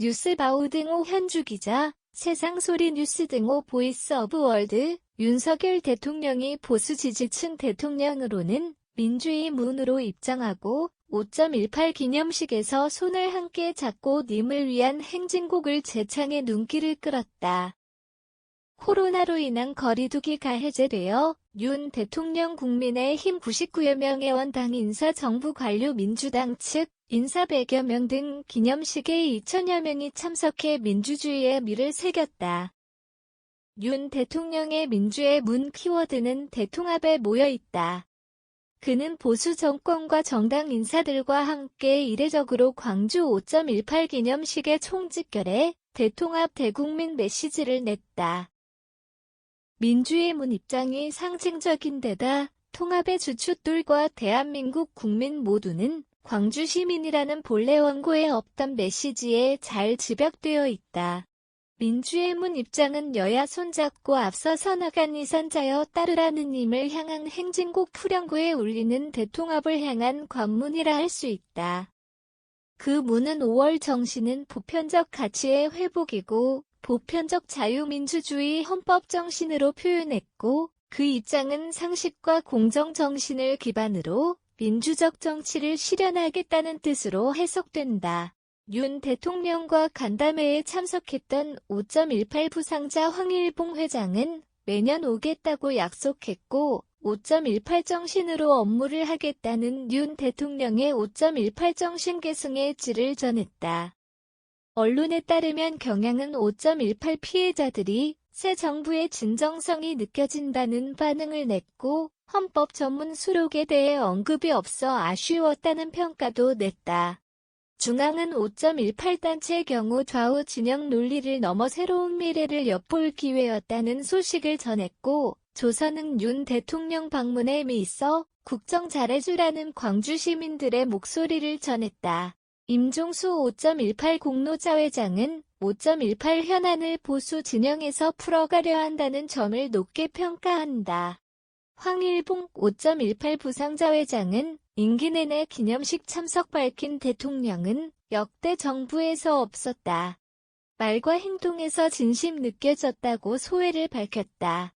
뉴스바우 등호 현주기자, 세상소리 뉴스 등호 보이스 오브 월드, 윤석열 대통령이 보수 지지층 대통령으로는 민주의 문으로 입장하고 5.18 기념식에서 손을 함께 잡고 님을 위한 행진곡을 재창해 눈길을 끌었다. 코로나로 인한 거리두기가 해제되어 윤 대통령 국민의힘 99여 명 의원당 인사 정부 관료 민주당 측 인사 100여 명 등 기념식에 2천여 명이 참석해 민주주의의 미를 새겼다. 윤 대통령의 민주의 문 키워드는 대통합에 모여 있다. 그는 보수 정권과 정당 인사들과 함께 이례적으로 광주 5.18 기념식에 총집결해 대통합 대국민 메시지를 냈다. 민주의 문 입장이 상징적인 데다 통합의 주춧돌과 대한민국 국민 모두는 광주 시민이라는 본래 원고에 없던 메시지에 잘 집약되어 있다. 민주의 문 입장은 여야 손잡고 앞서서 나간 이산자여 따르라는 님을 향한 행진곡 후렴구에 울리는 대통합을 향한 관문이라 할 수 있다. 그 문은 5월 정신은 보편적 가치의 회복이고 보편적 자유민주주의 헌법 정신으로 표현했고 그 입장은 상식과 공정 정신을 기반으로 민주적 정치를 실현하겠다는 뜻으로 해석된다. 윤 대통령과 간담회에 참석했던 5.18 부상자 황일봉 회장은 매년 오겠다고 약속했고 5.18 정신으로 업무를 하겠다는 윤 대통령의 5.18 정신 계승의 질을 전했다. 언론에 따르면 경향은 5.18 피해자들이 새 정부의 진정성이 느껴진다는 반응을 냈고 헌법 전문 수록에 대해 언급이 없어 아쉬웠다는 평가도 냈다. 중앙은 5.18 단체의 경우 좌우 진영 논리를 넘어 새로운 미래를 엿볼 기회였다는 소식을 전했고 조선은 윤 대통령 방문에 있어 국정 잘해주라는 광주 시민들의 목소리를 전했다. 임종수 5.18 공로자 회장은 5.18 현안을 보수 진영에서 풀어가려 한다는 점을 높게 평가한다. 황일봉 5.18 부상자 회장은 임기 내내 기념식 참석 밝힌 대통령은 역대 정부에서 없었다. 말과 행동에서 진심 느껴졌다고 소회를 밝혔다.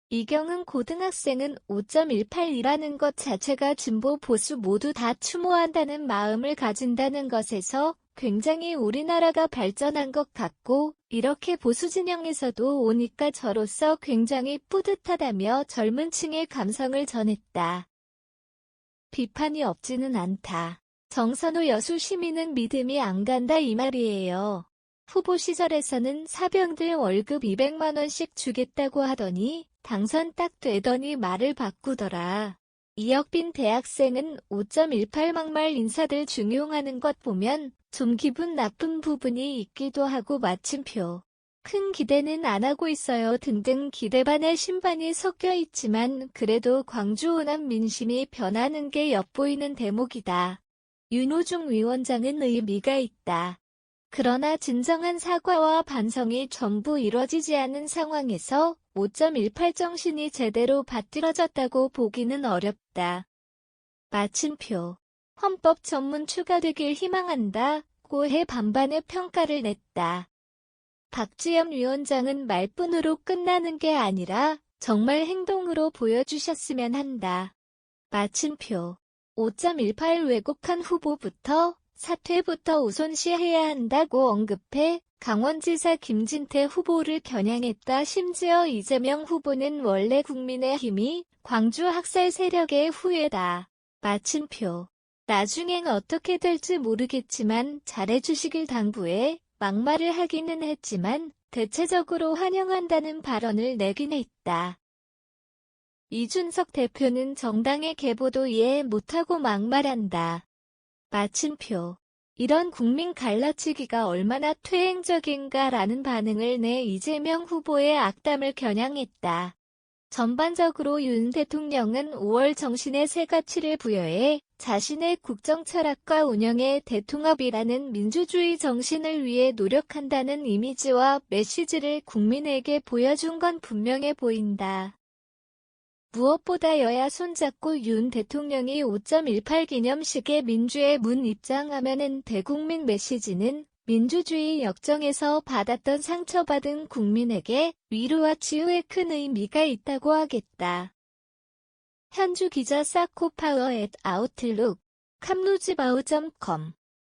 이경은 고등학생은 5.18이라는 것 자체가 진보 보수 모두 다 추모한다는 마음을 가진다는 것에서 굉장히 우리나라가 발전한 것 같고 이렇게 보수 진영에서도 오니까 저로서 굉장히 뿌듯하다며 젊은 층의 감성을 전했다. 비판이 없지는 않다. 정선호 여수 시민은 믿음이 안 간다 이 말이에요. 후보 시절에서는 사병들 월급 200만 원씩 주겠다고 하더니 당선 딱 되더니 말을 바꾸더라. 이혁빈 대학생은 5.18 막말 인사들 중용하는 것 보면 좀 기분 나쁜 부분이 있기도 하고 마침표. 큰 기대는 안 하고 있어요 등등 기대 반에 신반이 섞여 있지만 그래도 광주 호남 민심이 변하는 게 엿보이는 대목이다. 윤호중 위원장은 의미가 있다. 그러나 진정한 사과와 반성이 전부 이뤄지지 않은 상황에서 5.18 정신이 제대로 받들어졌다고 보기는 어렵다. 마침표. 헌법 전문 추가되길 희망한다고 해 반반의 평가를 냈다. 박지원 위원장은 말뿐으로 끝나는 게 아니라 정말 행동으로 보여주셨으면 한다. 마침표. 5.18 왜곡한 후보부터 사퇴부터 우선시해야 한다고 언급해 강원지사 김진태 후보를 겨냥했다. 심지어 이재명 후보는 원래 국민의힘이 광주 학살 세력의 후예다. 마침표. 나중엔 어떻게 될지 모르겠지만 잘해주시길 당부해 막말을 하기는 했지만 대체적으로 환영한다는 발언을 내긴 했다. 이준석 대표는 정당의 계보도 이해 못하고 막말한다. 마침표. 이런 국민 갈라치기가 얼마나 퇴행적인가라는 반응을 내 이재명 후보의 악담을 겨냥했다. 전반적으로 윤 대통령은 5월 정신의 새 가치를 부여해 자신의 국정 철학과 운영의 대통합이라는 민주주의 정신을 위해 노력한다는 이미지와 메시지를 국민에게 보여준 건 분명해 보인다. 무엇보다 여야 손잡고 윤 대통령이 5.18 기념식에 민주의 문 입장하면은 대국민 메시지는 민주주의 역정에서 받았던 상처받은 국민에게 위로와 치유의 큰 의미가 있다고 하겠다. 현주 기자 사코파워 @아웃룩, 캄루즈바우.com